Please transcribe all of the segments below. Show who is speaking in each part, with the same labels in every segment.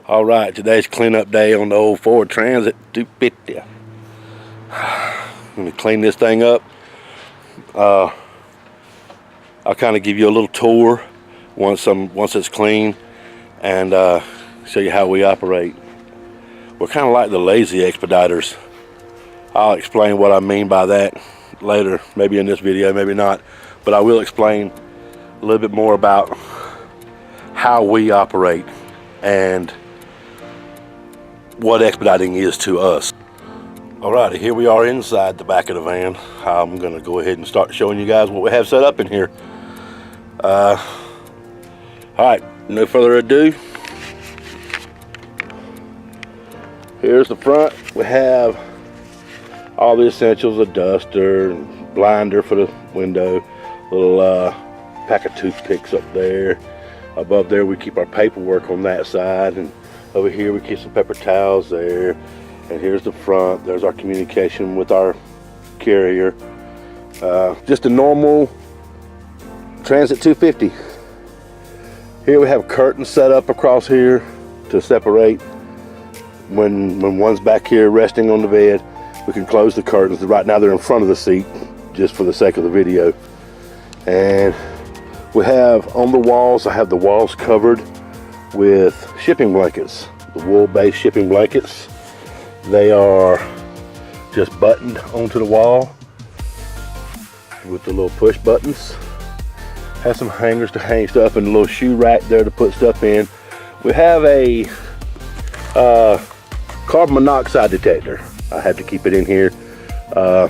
Speaker 1: All right, today's cleanup day on the old Ford Transit 250. Let me clean this thing up. I'll kind of give you a little tour once it's clean, and show you how we operate. We're kind of like the lazy expediters. I'll explain what I mean by that later, maybe in this video, maybe not, but I will explain a little bit more about how we operate and what expediting is to us. Alrighty, here we are inside the back of the van. I'm gonna go ahead and start showing you guys what we have set up in here. Alright, no further ado. Here's the front. We have all the essentials: a duster, blinder for the window, little pack of toothpicks up there. Above there we keep our paperwork on that side, and over here we keep some paper towels there. And here's the front. There's our communication with our carrier. Just a normal Transit 250. Here we have curtains set up across here to separate. When one's back here resting on the bed, we can close the curtains. Right now they're in front of the seat, just for the sake of the video. And we have on the walls, I have the walls covered with shipping blankets, the wool-based shipping blankets. They are just buttoned onto the wall with the little push buttons. Have some hangers to hang stuff and a little shoe rack there to put stuff in. We have a carbon monoxide detector. I had to keep it in here. I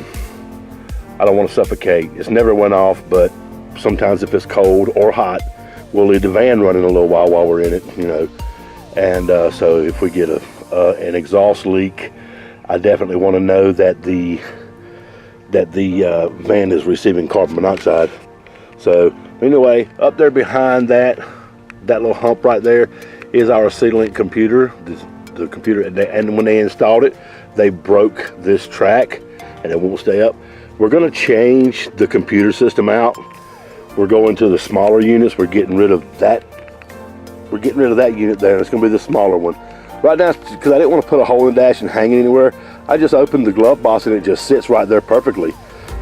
Speaker 1: don't want to suffocate. It's never went off, but sometimes if it's cold or hot, we'll leave the van running a little while we're in it, you know. And so if we get an exhaust leak, I definitely want to know that the van is receiving carbon monoxide. So anyway, up there behind that little hump right there is our C-Link computer. The computer, and when they installed it, they broke this track and it won't stay up. We're going to change the computer system out. We're going to the smaller units. We're getting rid of that. We're getting rid of that unit there. It's going to be the smaller one. Right now, because I didn't want to put a hole in the dash and hang it anywhere, I just opened the glove box and it just sits right there perfectly.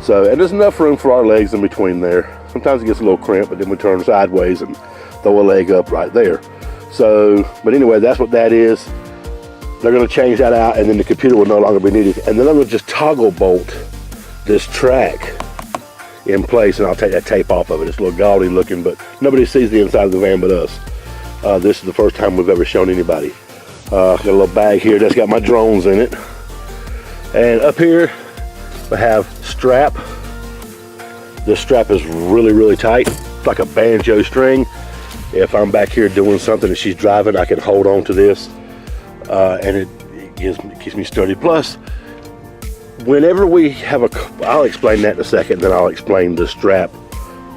Speaker 1: So, and there's enough room for our legs in between there. Sometimes it gets a little cramped, but then we turn sideways and throw a leg up right there. So, but anyway, that's what that is. They're going to change that out, and then the computer will no longer be needed. And then I'm going to just toggle bolt this track in place, and I'll take that tape off of it. It's a little gaudy looking, but nobody sees the inside of the van but us. This is the first time we've ever shown anybody. Got a little bag here that's got my drones in it. And up here we have strap. This strap is really, really tight. It's like a banjo string. If I'm back here doing something and she's driving, I can hold on to this. And it keeps me sturdy. Plus, whenever we have I'll explain that in a second, then I'll explain the strap,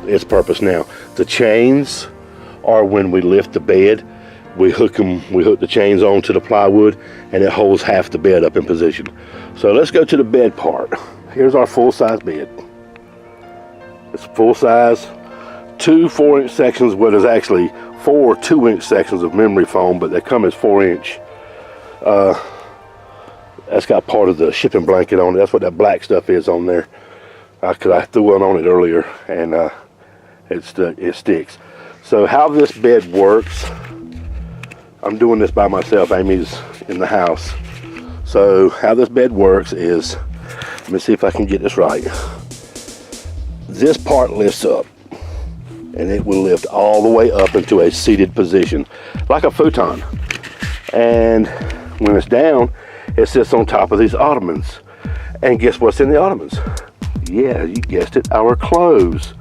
Speaker 1: its purpose now. The chains are when we lift the bed, we hook the chains onto the plywood, and it holds half the bed up in position. So let's go to the bed part. Here's our full-size bed. It's full-size, 2 4-inch sections, where there's actually 4 2-inch sections of memory foam, but they come as 4-inch. That's got part of the shipping blanket on it. That's what that black stuff is on there. Because I threw one on it earlier, and it sticks. So how this bed works, I'm doing this by myself. Amy's in the house. So how this bed works is, let me see if I can get this right. This part lifts up, and it will lift all the way up into a seated position, like a futon. And when it's down, it sits on top of these ottomans. And guess what's in the ottomans? Yeah, you guessed it, our clothes.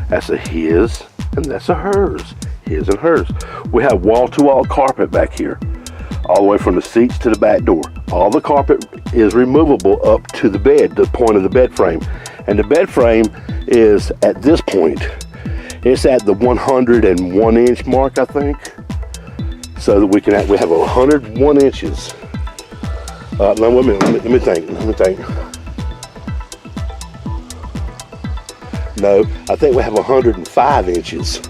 Speaker 1: That's a his and that's a hers. His and hers. We have wall-to-wall carpet back here, all the way from the seats to the back door. All the carpet is removable up to the bed, the point of the bed frame. And the bed frame is at this point. It's at the 101-inch mark, I think. So that we have 101 inches. Let me think. No, I think we have 105 inches.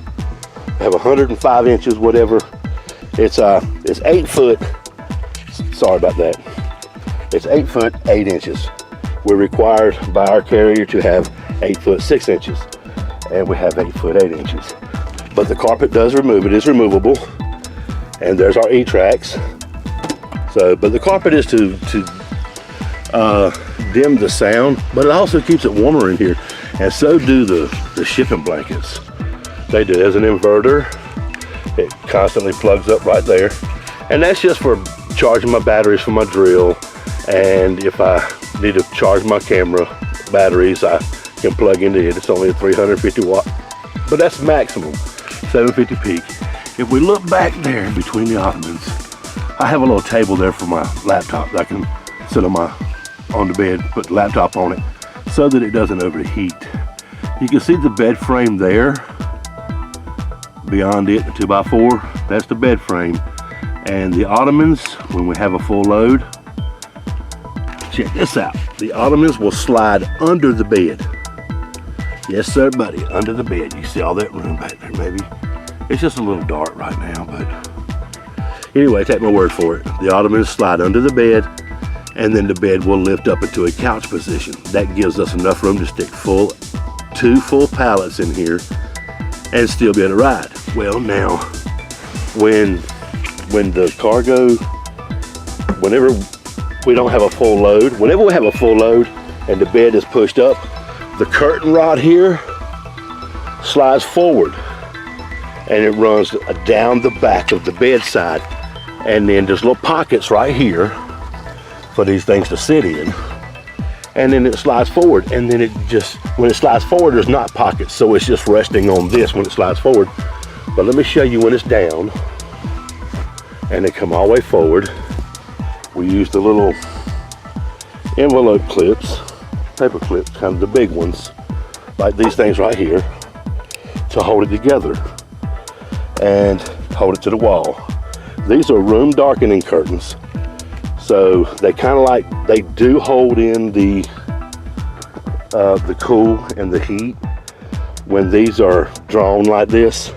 Speaker 1: We have 105 inches, whatever It's 8 foot. Sorry about that. It's 8 foot 8 inches. We're required by our carrier to have 8 foot 6 inches, and we have 8 foot 8 inches. But the carpet does remove. It is removable, and there's our E-tracks. So, but the carpet is to dim the sound, but it also keeps it warmer in here, and so do the shipping blankets. They do. There's an inverter. It constantly plugs up right there, and that's just for charging my batteries for my drill, and if I need to charge my camera batteries, I can plug into it. It's only a 350 watt, but that's maximum, 750 peak. If we look back there between the ottomans, I have a little table there for my laptop that I can sit on the bed, put the laptop on it so that it doesn't overheat. You can see the bed frame there. Beyond it, the 2x4, that's the bed frame. And the ottomans, when we have a full load, check this out. The ottomans will slide under the bed. Yes, sir, buddy, under the bed. You see all that room back there, maybe? It's just a little dark right now, but anyway, take my word for it. The ottomans slide under the bed, and then the bed will lift up into a couch position. That gives us enough room to stick 2 full pallets in here and still be able to ride. Well, now, when the cargo, whenever we don't have a full load, whenever we have a full load and the bed is pushed up, the curtain rod here slides forward and it runs down the back of the bedside, and then there's little pockets right here for these things to sit in, and then it slides forward, and then it just, when it slides forward, there's not pockets, so it's just resting on this when it slides forward. But let me show you when it's down and they come all the way forward. We use the little envelope clips, paper clips, kind of the big ones, like these things right here, to hold it together and hold it to the wall. These are room darkening curtains, so they kind of like, they do hold in the cool and the heat when these are drawn like this,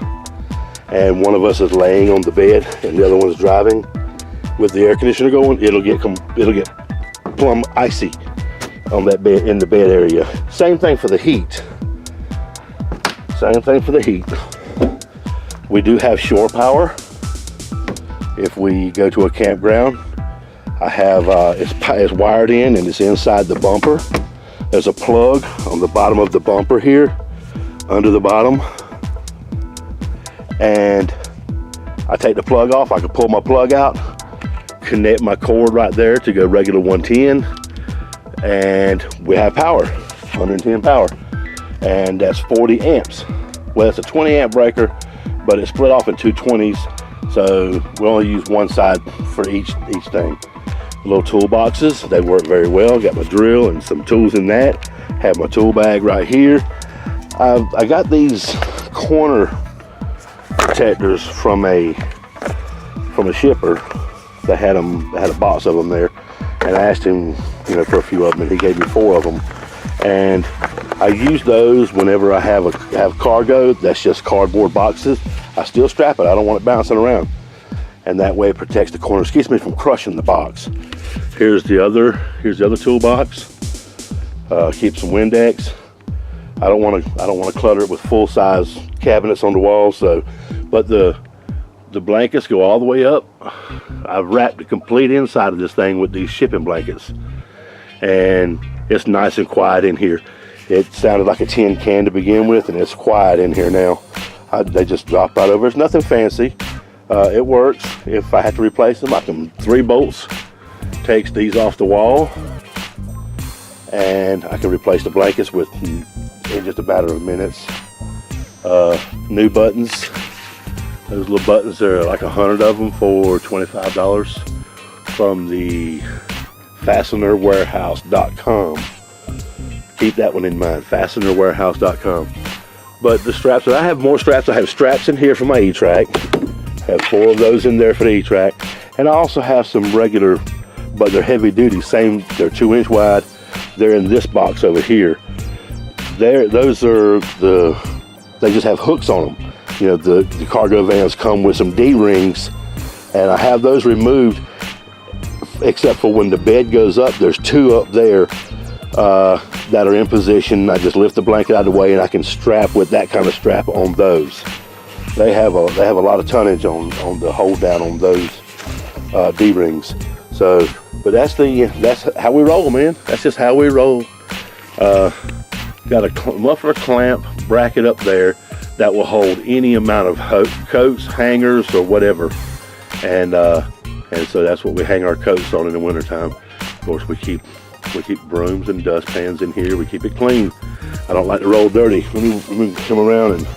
Speaker 1: and one of us is laying on the bed and the other one's driving. With the air conditioner going, it'll get plumb icy on that bed, in the bed area. Same thing for the heat. Same thing for the heat. We do have shore power. If we go to a campground, I have it's wired in and it's inside the bumper. There's a plug on the bottom of the bumper here, under the bottom, and I take the plug off. I can pull my plug out, connect my cord right there to go regular 110, and we have power, 110 power, and that's 40 amps. Well, it's a 20 amp breaker, but it's split off in two 20s, so we only use one side for each thing. Little toolboxes, they work very well. Got my drill and some tools in that. Have my tool bag right here. I got these corner protectors from a shipper that had a box of them there, and I asked him, for a few of them, and he gave me 4 of them. And I use those whenever I have cargo that's just cardboard boxes. I still strap it. I don't want it bouncing around, and that way it protects the corners, keeps me from crushing the box. Here's the other toolbox. Keeps some Windex. I don't want to clutter it with full-size cabinets on the wall. So, but the blankets go all the way up. I've wrapped the complete inside of this thing with these shipping blankets, and it's nice and quiet in here. It sounded like a tin can to begin with, and it's quiet in here now. They just drop right over. It's nothing fancy. It works. If I have to replace them, I can 3 bolts. Takes these off the wall, and I can replace the blankets in just a matter of minutes. New buttons. Those little buttons, there are like 100 of them for $25 from the fastenerwarehouse.com. Keep that one in mind, fastenerwarehouse.com. But the straps, I have more straps. I have straps in here for my E-track. I have 4 of those in there for the E-track. And I also have some regular, but they're heavy duty, they're 2-inch wide. They're in this box over here. Those are they just have hooks on them. The cargo vans come with some D-rings And I have those removed, except for when the bed goes up. There's 2 up there that are in position. I just lift the blanket out of the way, and I can strap with that kind of strap on those. They have a lot of tonnage on the hold down on those D-rings. So, but that's how we roll, man. That's just how we roll. Got a muffler clamp bracket up there that will hold any amount of coats, hangers, or whatever. And so that's what we hang our coats on in the wintertime. Of course, we keep brooms and dustpans in here. We keep it clean. I don't like to roll dirty. Let me come around and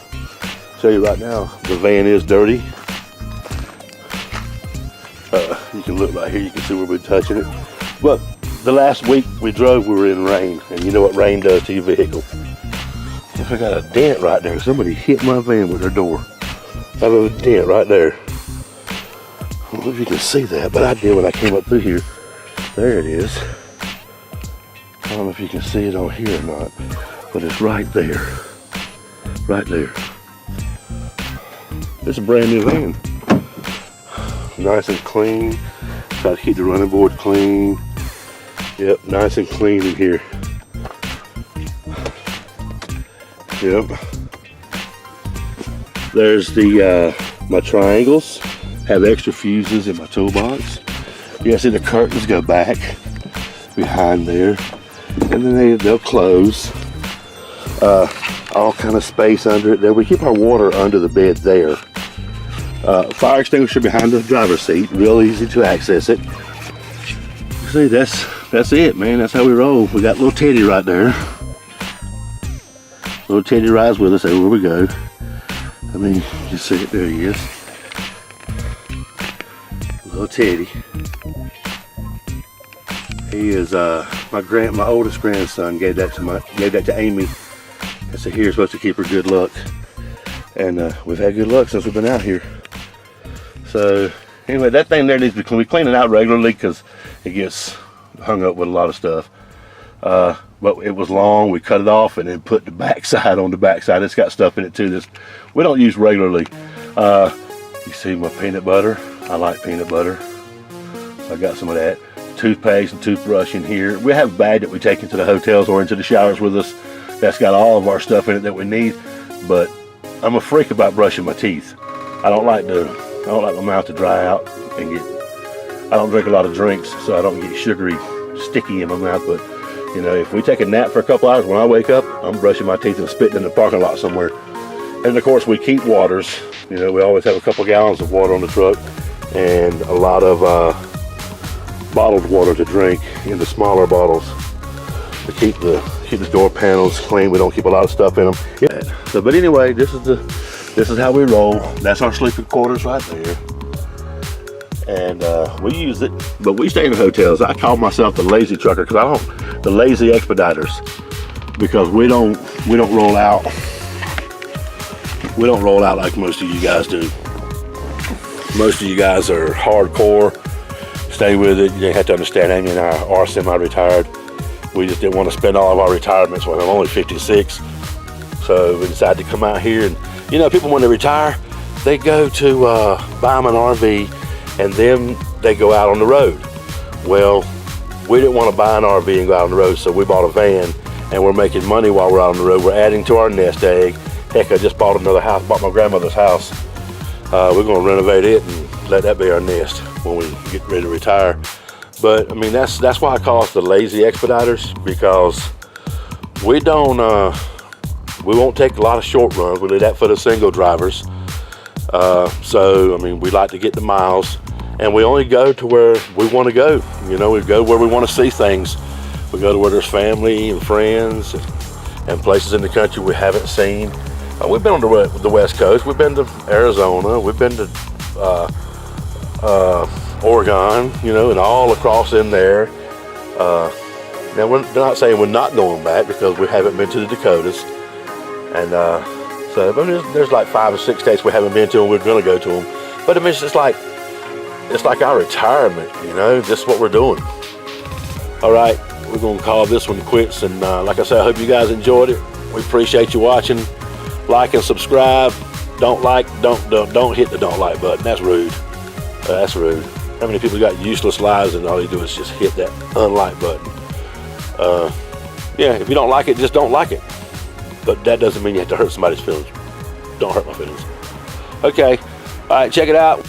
Speaker 1: show you right now. The van is dirty. You can look right here. You can see where we're touching it. But the last week we drove, we were in rain, and you know what rain does to your vehicle. I got a dent right there. Somebody hit my van with their door. I have a dent right there. I don't know if you can see that, but I did when I came up through here. There it is. I don't know if you can see it on here or not, but it's right there. Right there. It's a brand new van. Nice and clean. Try to keep the running board clean. Yep, nice and clean in here. Yep. There's the my triangles. Have extra fuses in my toolbox. You see the curtains go back behind there, and then they'll close. All kind of space under it there. We keep our water under the bed there. Fire extinguisher behind the driver's seat. Real easy to access it. See, that's it, man. That's how we roll. We got little Teddy right there. Little Teddy rides with us everywhere we go. I mean, you see it, there he is. Little Teddy. He is my oldest grandson. Gave that to Amy. I said, "Here, you're supposed to keep her good luck." And we've had good luck since we've been out here. So anyway, that thing there needs to be clean. We clean it out regularly because it gets hung up with a lot of stuff. But it was long. We cut it off and then put the backside on the backside. It's got stuff in it too. We don't use regularly. You see my peanut butter. I like peanut butter. So I got some of that. Toothpaste and toothbrush in here. We have a bag that we take into the hotels or into the showers with us. That's got all of our stuff in it that we need. But I'm a freak about brushing my teeth. I don't like my mouth to dry out and I don't drink a lot of drinks, so I don't get sugary, sticky in my mouth. But you know, if we take a nap for a couple hours, when I wake up, I'm brushing my teeth and spitting in the parking lot somewhere. And of course, we keep waters. You know, we always have a couple gallons of water on the truck and a lot of bottled water to drink in the smaller bottles to keep the door panels clean. We don't keep a lot of stuff in them. Yeah. So, but anyway, this is how we roll. That's our sleeping quarters right there. And we use it, but we stay in hotels. I call myself the lazy trucker because the lazy expediters, because we don't roll out. We don't roll out like most of you guys do. Most of you guys are hardcore. Stay with it. You have to understand, Amy and I are semi-retired. We just didn't want to spend all of our retirements when I'm only 56. So we decided to come out here. And you know, people when they retire, they go to buy them an RV and then they go out on the road. Well, we didn't want to buy an RV and go out on the road, so we bought a van and we're making money while we're out on the road. We're adding to our nest egg. Heck, I just bought another house, bought my grandmother's house. We're going to renovate it and let that be our nest when we get ready to retire. But I mean, that's why I call us the lazy expediters, because we won't take a lot of short runs. We leave that for the single drivers. So I mean, we like to get the miles, and we only go to where we want to go. You know, we go where we want to see things. We go to where there's family and friends and places in the country we haven't seen. We've been on the West Coast. We've been to Arizona. We've been to Oregon, you know, and all across in there. Now, we're not saying we're not going back because we haven't been to the Dakotas. And so I mean, there's like 5 or 6 states we haven't been to, and we're going to go to them. But I mean, it's like our retirement, you know. This is what we're doing. All right, we're going to call this one quits. And like I said, I hope you guys enjoyed it. We appreciate you watching. Like and subscribe. Don't hit the don't like button. That's rude. That's rude. How many people got useless lives and all they do is just hit that unlike button? Yeah, if you don't like it, just don't like it. But that doesn't mean you have to hurt somebody's feelings. Don't hurt my feelings. Okay, all right, check it out.